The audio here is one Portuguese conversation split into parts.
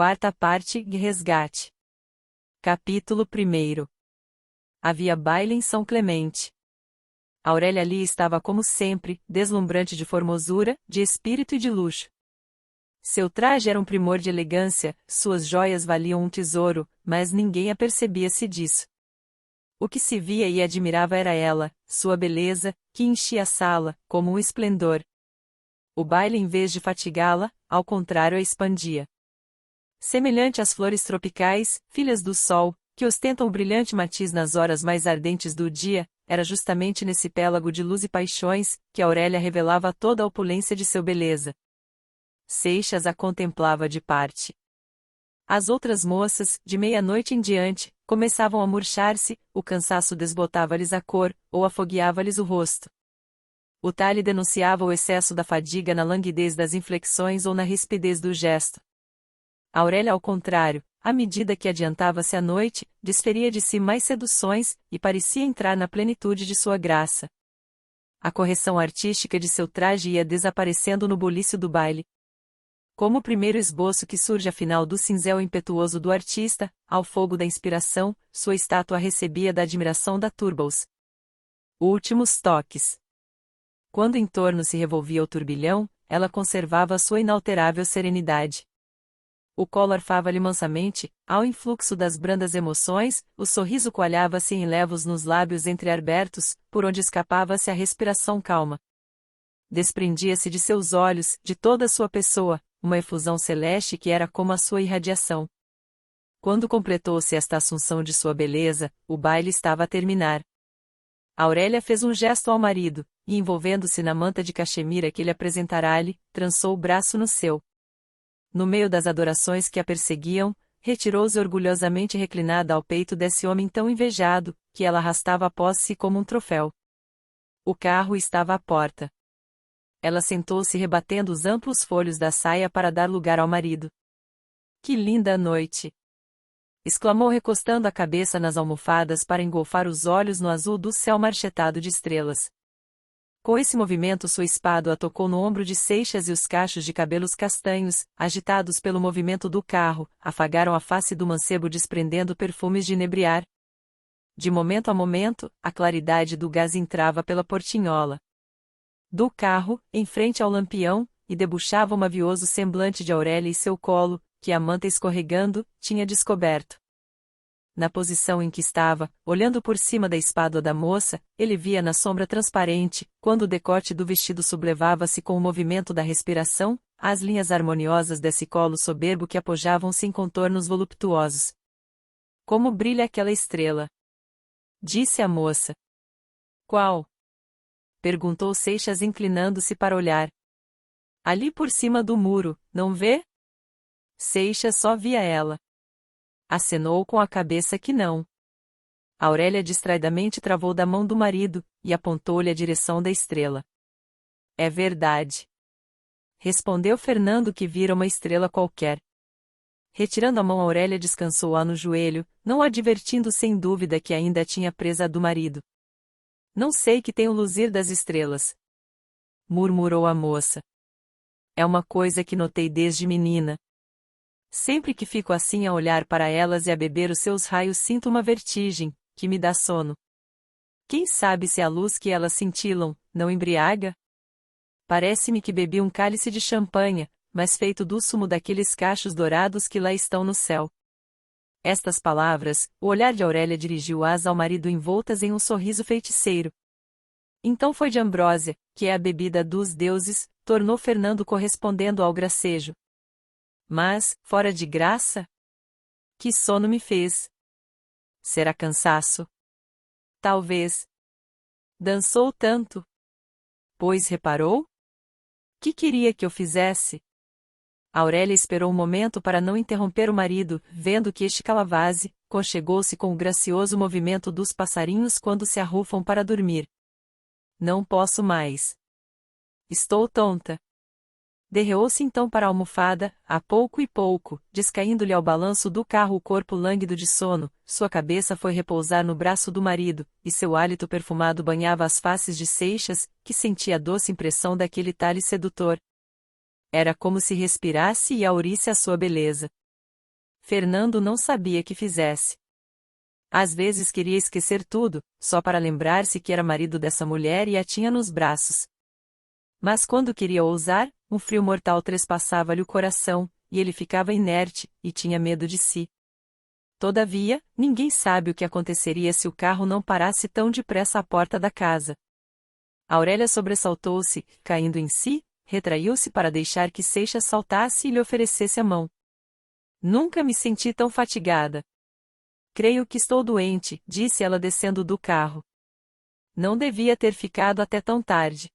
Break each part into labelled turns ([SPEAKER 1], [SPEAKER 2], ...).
[SPEAKER 1] Quarta parte, Resgate. Capítulo 1. Havia baile em São Clemente. Aurélia Lee estava como sempre, deslumbrante de formosura, de espírito e de luxo. Seu traje era um primor de elegância, suas joias valiam um tesouro, mas ninguém a percebia-se disso. O que se via e admirava era ela, sua beleza, que enchia a sala, como um esplendor. O baile, em vez de fatigá-la, ao contrário, a expandia. Semelhante às flores tropicais, filhas do sol, que ostentam o brilhante matiz nas horas mais ardentes do dia, era justamente nesse pélago de luz e paixões, que Aurélia revelava toda a opulência de sua beleza. Seixas a contemplava de parte. As outras moças, de meia-noite em diante, começavam a murchar-se, o cansaço desbotava-lhes a cor, ou afogueava-lhes o rosto. O talhe denunciava o excesso da fadiga na languidez das inflexões ou na rispidez do gesto. Aurélia, ao contrário, à medida que adiantava-se a noite, desferia de si mais seduções, e parecia entrar na plenitude de sua graça. A correção artística de seu traje ia desaparecendo no bulício do baile. Como o primeiro esboço que surge afinal do cinzel impetuoso do artista, ao fogo da inspiração, sua estátua recebia da admiração da turba-os últimos toques. Quando em torno se revolvia o turbilhão, ela conservava sua inalterável serenidade. O colo arfava-lhe mansamente, ao influxo das brandas emoções, o sorriso coalhava-se em levos nos lábios entreabertos, por onde escapava-se a respiração calma. Desprendia-se de seus olhos, de toda a sua pessoa, uma efusão celeste que era como a sua irradiação. Quando completou-se esta assunção de sua beleza, o baile estava a terminar. Aurélia fez um gesto ao marido, e envolvendo-se na manta de caxemira que lhe apresentara-lhe, trançou o braço no seu. No meio das adorações que a perseguiam, retirou-se orgulhosamente reclinada ao peito desse homem tão invejado, que ela arrastava após si como um troféu. O carro estava à porta. Ela sentou-se rebatendo os amplos folhos da saia para dar lugar ao marido. Que linda noite! Exclamou recostando a cabeça nas almofadas para engolfar os olhos no azul do céu marchetado de estrelas. Com esse movimento sua espádua tocou no ombro de Seixas e os cachos de cabelos castanhos, agitados pelo movimento do carro, afagaram a face do mancebo desprendendo perfumes de inebriar. De momento a momento, a claridade do gás entrava pela portinhola do carro, em frente ao lampião, e debuxava o mavioso semblante de Aurélia e seu colo, que a manta escorregando, tinha descoberto. Na posição em que estava, olhando por cima da espádua da moça, ele via na sombra transparente, quando o decote do vestido sublevava-se com o movimento da respiração, as linhas harmoniosas desse colo soberbo que apojavam-se em contornos voluptuosos. Como brilha aquela estrela! Disse a moça. Qual? Perguntou Seixas inclinando-se para olhar. Ali por cima do muro, não vê? Seixas só via ela. Acenou com a cabeça que não. Aurélia distraidamente travou da mão do marido, e apontou-lhe a direção da estrela. É verdade. Respondeu Fernando que vira uma estrela qualquer. Retirando a mão Aurélia descansou-a no joelho, não advertindo sem dúvida que ainda tinha presa a do marido. Não sei que tem o luzir das estrelas. Murmurou a moça. É uma coisa que notei desde menina. Sempre que fico assim a olhar para elas e a beber os seus raios sinto uma vertigem, que me dá sono. Quem sabe se a luz que elas cintilam, não embriaga? Parece-me que bebi um cálice de champanha, mas feito do sumo daqueles cachos dourados que lá estão no céu. Estas palavras, o olhar de Aurélia dirigiu-as ao marido envoltas em um sorriso feiticeiro. Então foi de Ambrósia, que é a bebida dos deuses, tornou Fernando correspondendo ao gracejo. Mas, fora de graça? Que sono me fez? Será cansaço? Talvez. Dançou tanto. Pois reparou? Que queria que eu fizesse? Aurélia esperou um momento para não interromper o marido, vendo que este Calavase, conchegou-se com o gracioso movimento dos passarinhos quando se arrufam para dormir. Não posso mais. Estou tonta. Derreou-se então para a almofada, a pouco e pouco, descaindo-lhe ao balanço do carro o corpo lânguido de sono, sua cabeça foi repousar no braço do marido, e seu hálito perfumado banhava as faces de Seixas, que sentia a doce impressão daquele talhe sedutor. Era como se respirasse e aurisse a sua beleza. Fernando não sabia que fizesse. Às vezes queria esquecer tudo, só para lembrar-se que era marido dessa mulher e a tinha nos braços. Mas quando queria ousar, um frio mortal trespassava-lhe o coração, e ele ficava inerte, e tinha medo de si. Todavia, ninguém sabe o que aconteceria se o carro não parasse tão depressa à porta da casa. Aurélia sobressaltou-se, caindo em si, retraiu-se para deixar que Seixas saltasse e lhe oferecesse a mão. Nunca me senti tão fatigada. Creio que estou doente, disse ela descendo do carro. Não devia ter ficado até tão tarde.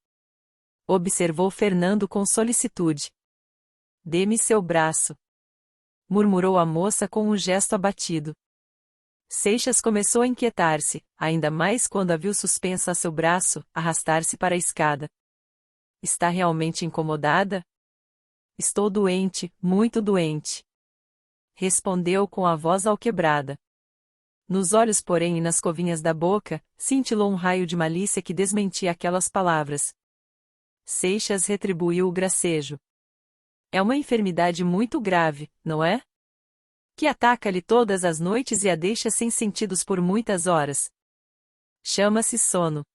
[SPEAKER 1] Observou Fernando com solicitude. Dê-me seu braço, murmurou a moça com um gesto abatido. Seixas começou a inquietar-se, ainda mais quando a viu suspensa a seu braço, arrastar-se para a escada. Está realmente incomodada? Estou doente, muito doente. Respondeu com a voz alquebrada. Nos olhos, porém, e nas covinhas da boca, cintilou um raio de malícia que desmentia aquelas palavras. Seixas retribuiu o gracejo. É uma enfermidade muito grave, não é? Que ataca-lhe todas as noites e a deixa sem sentidos por muitas horas. Chama-se sono.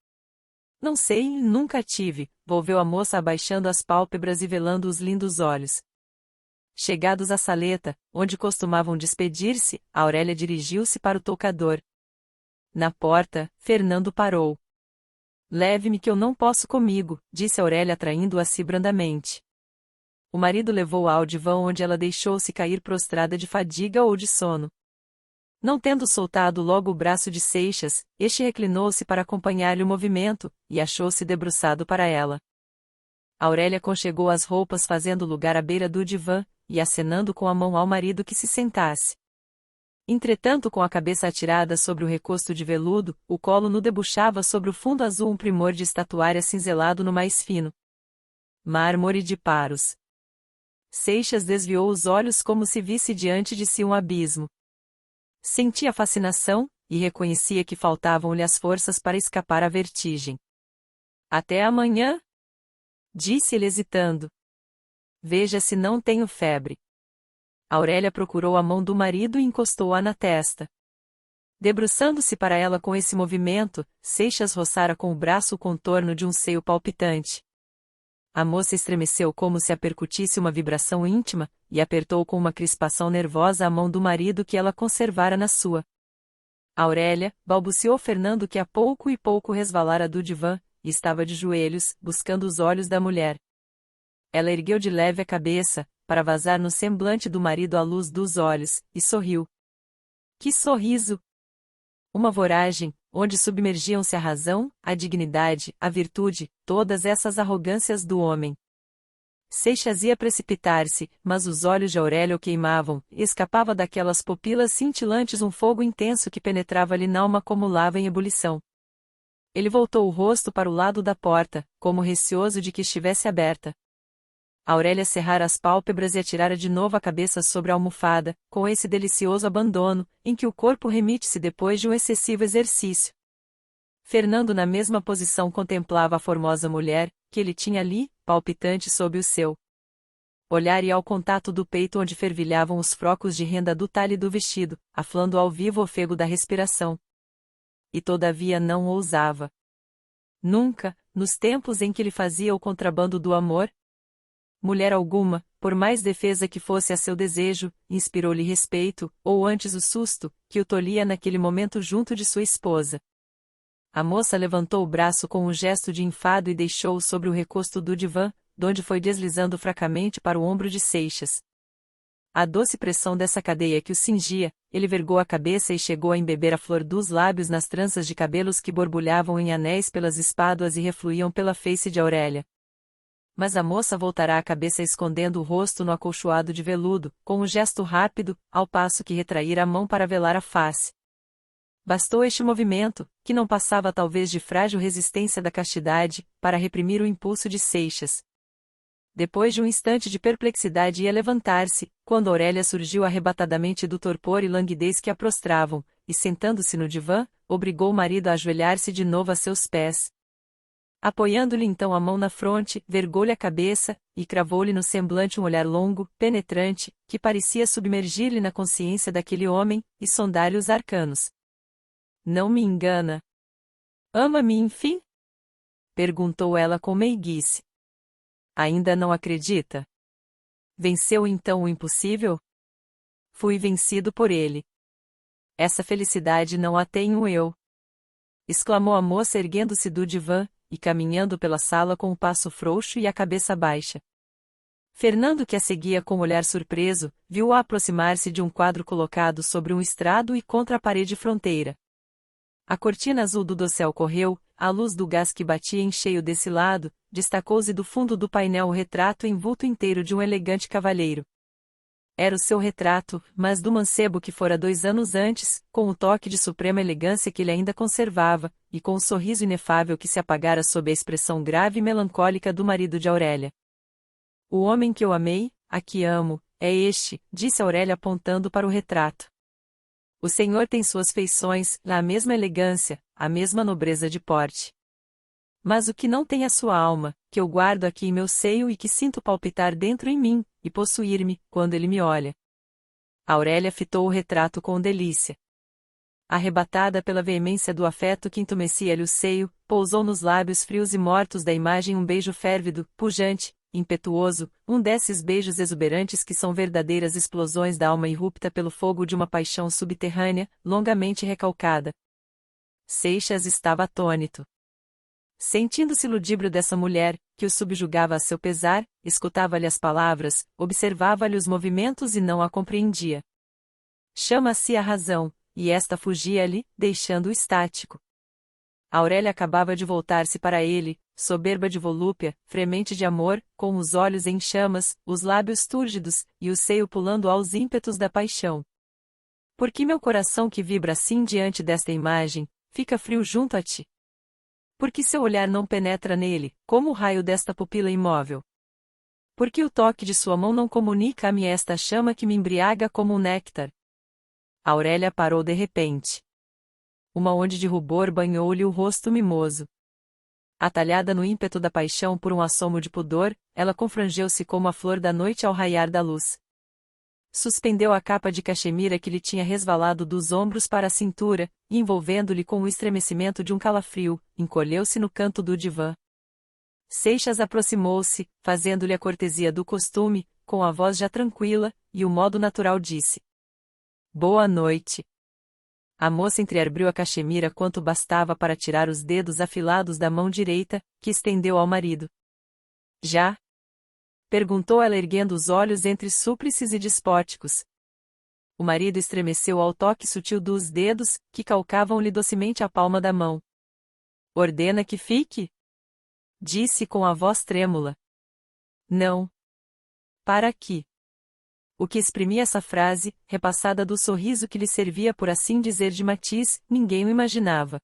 [SPEAKER 1] Não sei, nunca tive, volveu a moça abaixando as pálpebras e velando os lindos olhos. Chegados à saleta, onde costumavam despedir-se, Aurélia dirigiu-se para o toucador. Na porta, Fernando parou. Leve-me que eu não posso comigo, disse Aurélia atraindo-a a si brandamente. O marido levou-a ao divã onde ela deixou-se cair prostrada de fadiga ou de sono. Não tendo soltado logo o braço de Seixas, este reclinou-se para acompanhar-lhe o movimento, e achou-se debruçado para ela. Aurélia conchegou as roupas fazendo lugar à beira do divã, e acenando com a mão ao marido que se sentasse. Entretanto, com a cabeça atirada sobre o recosto de veludo, o colo nu debuxava sobre o fundo azul um primor de estatuária cinzelado no mais fino mármore de Paros. Seixas desviou os olhos como se visse diante de si um abismo. Sentia fascinação, e reconhecia que faltavam-lhe as forças para escapar à vertigem. Até amanhã? Disse-ele hesitando. Veja se não tenho febre. Aurélia procurou a mão do marido e encostou-a na testa. Debruçando-se para ela com esse movimento, Seixas roçara com o braço o contorno de um seio palpitante. A moça estremeceu como se a percutisse uma vibração íntima, e apertou com uma crispação nervosa a mão do marido que ela conservara na sua. Aurélia, balbuciou Fernando que a pouco e pouco resvalara do divã, e estava de joelhos, buscando os olhos da mulher. Ela ergueu de leve a cabeça, para vazar no semblante do marido a luz dos olhos, e sorriu. Que sorriso! Uma voragem, onde submergiam-se a razão, a dignidade, a virtude, todas essas arrogâncias do homem. Seixas ia precipitar-se, mas os olhos de Aurélia o queimavam, e escapava daquelas pupilas cintilantes um fogo intenso que penetrava-lhe n'alma como lava em ebulição. Ele voltou o rosto para o lado da porta, como receoso de que estivesse aberta. Aurélia cerrara as pálpebras e atirara de novo a cabeça sobre a almofada, com esse delicioso abandono, em que o corpo remite-se depois de um excessivo exercício. Fernando na mesma posição contemplava a formosa mulher, que ele tinha ali, palpitante sob o seu olhar e ao contato do peito onde fervilhavam os frocos de renda do talhe do vestido, aflando ao vivo o ofego da respiração. E todavia não ousava. Nunca, nos tempos em que lhe fazia o contrabando do amor, mulher alguma, por mais defesa que fosse a seu desejo, inspirou-lhe respeito, ou antes o susto, que o tolhia naquele momento junto de sua esposa. A moça levantou o braço com um gesto de enfado e deixou-o sobre o recosto do divã, donde foi deslizando fracamente para o ombro de Seixas. A doce pressão dessa cadeia que o cingia, ele vergou a cabeça e chegou a embeber a flor dos lábios nas tranças de cabelos que borbulhavam em anéis pelas espáduas e refluíam pela face de Aurélia. Mas a moça voltará a cabeça escondendo o rosto no acolchoado de veludo, com um gesto rápido, ao passo que retraíra a mão para velar a face. Bastou este movimento, que não passava talvez de frágil resistência da castidade, para reprimir o impulso de Seixas. Depois de um instante de perplexidade ia levantar-se, quando Aurélia surgiu arrebatadamente do torpor e languidez que a prostravam, e sentando-se no divã, obrigou o marido a ajoelhar-se de novo a seus pés. Apoiando-lhe então a mão na fronte, vergou-lhe a cabeça, e cravou-lhe no semblante um olhar longo, penetrante, que parecia submergir-lhe na consciência daquele homem, e sondar-lhe os arcanos. Não me engana. Ama-me, enfim? Perguntou ela com meiguice. Ainda não acredita? Venceu então o impossível? Fui vencido por ele. Essa felicidade não a tenho eu. Exclamou a moça erguendo-se do divã, e caminhando pela sala com o passo frouxo e a cabeça baixa. Fernando, que a seguia com olhar surpreso, viu-a aproximar-se de um quadro colocado sobre um estrado e contra a parede fronteira. A cortina azul do dossel correu, à luz do gás que batia em cheio desse lado, destacou-se do fundo do painel o retrato envolto inteiro de um elegante cavalheiro. Era o seu retrato, mas do mancebo que fora 2 anos antes, com o toque de suprema elegância que ele ainda conservava, e com o sorriso inefável que se apagara sob a expressão grave e melancólica do marido de Aurélia. O homem que eu amei, a que amo, é este, disse Aurélia apontando para o retrato. O senhor tem suas feições, a mesma elegância, a mesma nobreza de porte. Mas o que não tem a sua alma, que eu guardo aqui em meu seio e que sinto palpitar dentro em mim, e possuir-me, quando ele me olha. Aurélia fitou o retrato com delícia. Arrebatada pela veemência do afeto que entumecia-lhe o seio, pousou nos lábios frios e mortos da imagem um beijo férvido, pujante, impetuoso, um desses beijos exuberantes que são verdadeiras explosões da alma irrupta pelo fogo de uma paixão subterrânea, longamente recalcada. Seixas estava atônito. Sentindo-se ludíbrio dessa mulher, que o subjugava a seu pesar, escutava-lhe as palavras, observava-lhe os movimentos e não a compreendia. Chama-se a razão, e esta fugia-lhe, deixando-o estático. Aurélia acabava de voltar-se para ele, soberba de volúpia, fremente de amor, com os olhos em chamas, os lábios túrgidos, e o seio pulando aos ímpetos da paixão. Por que meu coração que vibra assim diante desta imagem, fica frio junto a ti? Porque seu olhar não penetra nele, como o raio desta pupila imóvel? Porque o toque de sua mão não comunica a mim esta chama que me embriaga como um néctar? Aurélia parou de repente. Uma onda de rubor banhou-lhe o rosto mimoso. Atalhada no ímpeto da paixão por um assomo de pudor, ela confrangeu-se como a flor da noite ao raiar da luz. Suspendeu a capa de caxemira que lhe tinha resvalado dos ombros para a cintura, e envolvendo-lhe com o estremecimento de um calafrio, encolheu-se no canto do divã. Seixas aproximou-se, fazendo-lhe a cortesia do costume, com a voz já tranquila, e o modo natural disse: Boa noite. A moça entreabriu a caxemira quanto bastava para tirar os dedos afilados da mão direita, que estendeu ao marido. Já? Perguntou ela erguendo os olhos entre súplices e despóticos. O marido estremeceu ao toque sutil dos dedos, que calcavam-lhe docemente a palma da mão. Ordena que fique? Disse com a voz trêmula. Não. Para aqui. O que exprimia essa frase, repassada do sorriso que lhe servia por assim dizer de matiz, ninguém o imaginava.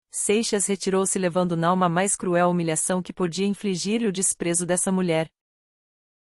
[SPEAKER 1] Seixas retirou-se levando n'alma a mais cruel humilhação que podia infligir-lhe o desprezo dessa mulher.